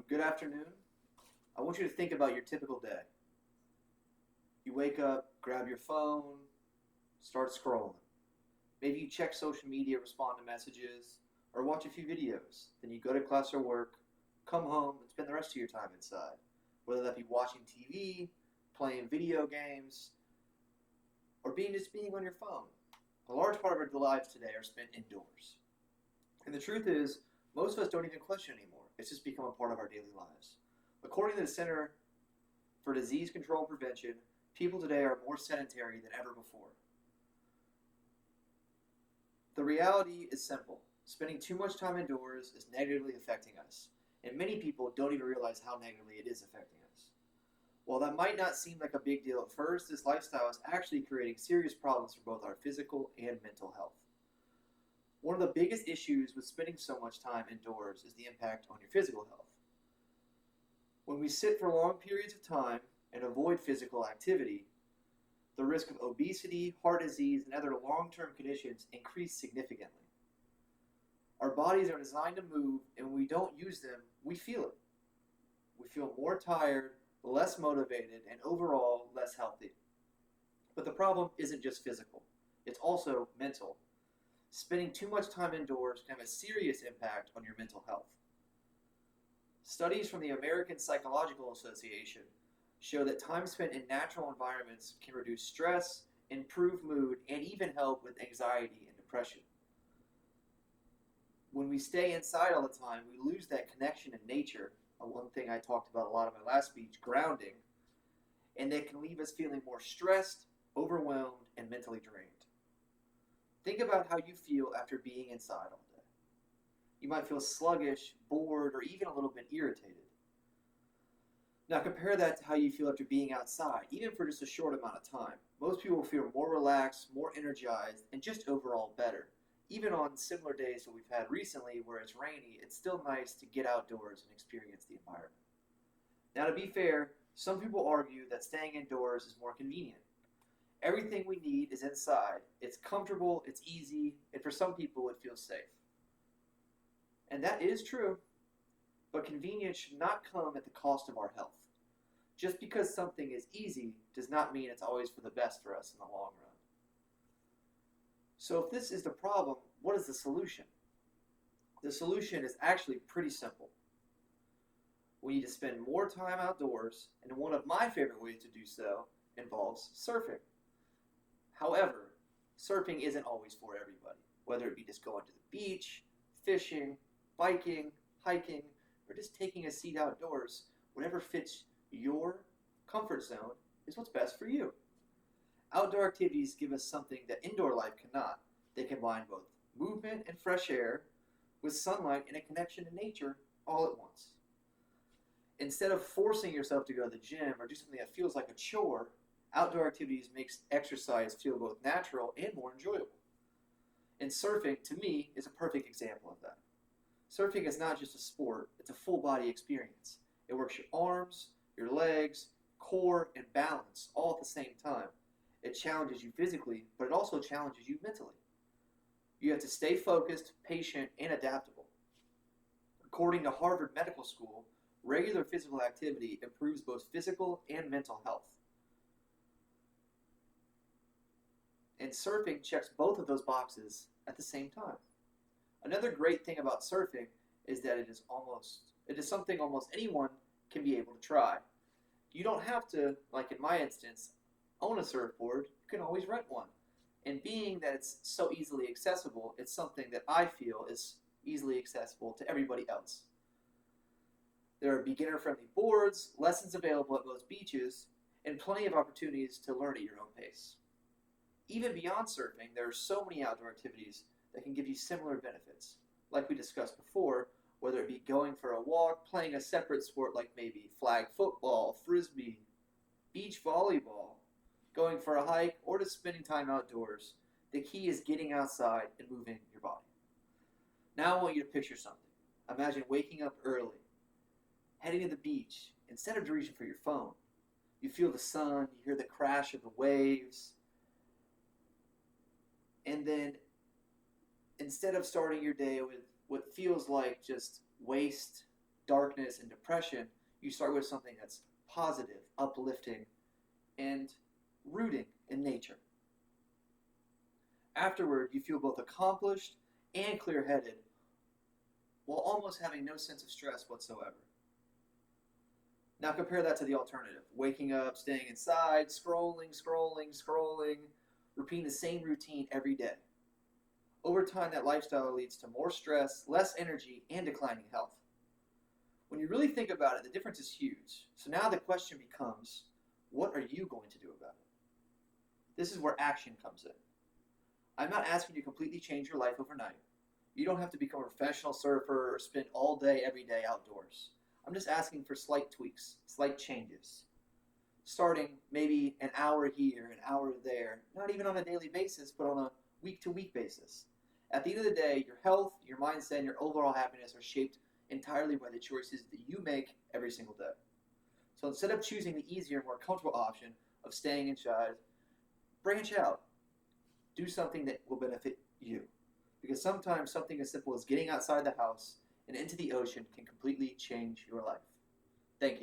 Good afternoon. I want you to think about your typical day. You wake up, grab your phone, start scrolling. Maybe you check social media, respond to messages, or watch a few videos. Then you go to class or work, come home, and spend the rest of your time inside. Whether that be watching TV, playing video games, or being on your phone. A large part of our lives today are spent indoors. And the truth is, most of us don't even question anymore. It's just become a part of our daily lives. According to the Center for Disease Control and Prevention, people today are more sedentary than ever before. The reality is simple. Spending too much time indoors is negatively affecting us, and many people don't even realize how negatively it is affecting us. While that might not seem like a big deal at first, this lifestyle is actually creating serious problems for both our physical and mental health. One of the biggest issues with spending so much time indoors is the impact on your physical health. When we sit for long periods of time and avoid physical activity, the risk of obesity, heart disease, and other long-term conditions increase significantly. Our bodies are designed to move, and when we don't use them, we feel it. We feel more tired, less motivated, and overall less healthy. But the problem isn't just physical, it's also mental. Spending too much time indoors can have a serious impact on your mental health. Studies from the American Psychological Association show that time spent in natural environments can reduce stress, improve mood, and even help with anxiety and depression. When we stay inside all the time, we lose that connection in nature. One thing I talked about a lot in my last speech, grounding, and that can leave us feeling more stressed, overwhelmed, and mentally drained. Think about how you feel after being inside all day. You might feel sluggish, bored, or even a little bit irritated. Now compare that to how you feel after being outside, even for just a short amount of time. Most people feel more relaxed, more energized, and just overall better. Even on similar days that we've had recently where it's rainy, it's still nice to get outdoors and experience the environment. Now to be fair, some people argue that staying indoors is more convenient. Everything we need is inside. It's comfortable, it's easy, and for some people it feels safe. And that is true, but convenience should not come at the cost of our health. Just because something is easy does not mean it's always for the best for us in the long run. So if this is the problem, what is the solution? The solution is actually pretty simple. We need to spend more time outdoors, and one of my favorite ways to do so involves surfing. However, surfing isn't always for everybody, whether it be just going to the beach, fishing, biking, hiking, or just taking a seat outdoors. Whatever fits your comfort zone is what's best for you. Outdoor activities give us something that indoor life cannot. They combine both movement and fresh air with sunlight and a connection to nature all at once. Instead of forcing yourself to go to the gym or do something that feels like a chore, outdoor activities makes exercise feel both natural and more enjoyable. And surfing, to me, is a perfect example of that. Surfing is not just a sport, it's a full body experience. It works your arms, your legs, core, and balance all at the same time. It challenges you physically, but it also challenges you mentally. You have to stay focused, patient, and adaptable. According to Harvard Medical School, regular physical activity improves both physical and mental health. And surfing checks both of those boxes at the same time. Another great thing about surfing is that it is something almost anyone can be able to try. You don't have to, like in my instance, own a surfboard. You can always rent one. And being that it's so easily accessible, it's something that I feel is easily accessible to everybody else. There are beginner-friendly boards, lessons available at most beaches, and plenty of opportunities to learn at your own pace. Even beyond surfing, there are so many outdoor activities that can give you similar benefits. Like we discussed before, whether it be going for a walk, playing a separate sport like maybe flag football, frisbee, beach volleyball, going for a hike, or just spending time outdoors, the key is getting outside and moving your body. Now I want you to picture something. Imagine waking up early, heading to the beach, instead of reaching for your phone. You feel the sun, you hear the crash of the waves, and then instead of starting your day with what feels like just waste darkness and depression, you start with something that's positive, uplifting, and rooting in nature. Afterward, you feel both accomplished and clear headed while almost having no sense of stress whatsoever. Now compare that to the alternative waking up, staying inside, scrolling, repeating the same routine every day. Over time, that lifestyle leads to more stress, less energy, and declining health. When you really think about it, the difference is huge. So now the question becomes, what are you going to do about it? This is where action comes in. I'm not asking you to completely change your life overnight. You don't have to become a professional surfer or spend all day, every day outdoors. I'm just asking for slight tweaks, slight changes. Starting maybe an hour here, an hour there, not even on a daily basis, but on a week-to-week basis. At the end of the day, your health, your mindset, and your overall happiness are shaped entirely by the choices that you make every single day. So instead of choosing the easier, more comfortable option of staying inside, branch out. Do something that will benefit you. Because sometimes something as simple as getting outside the house and into the ocean can completely change your life.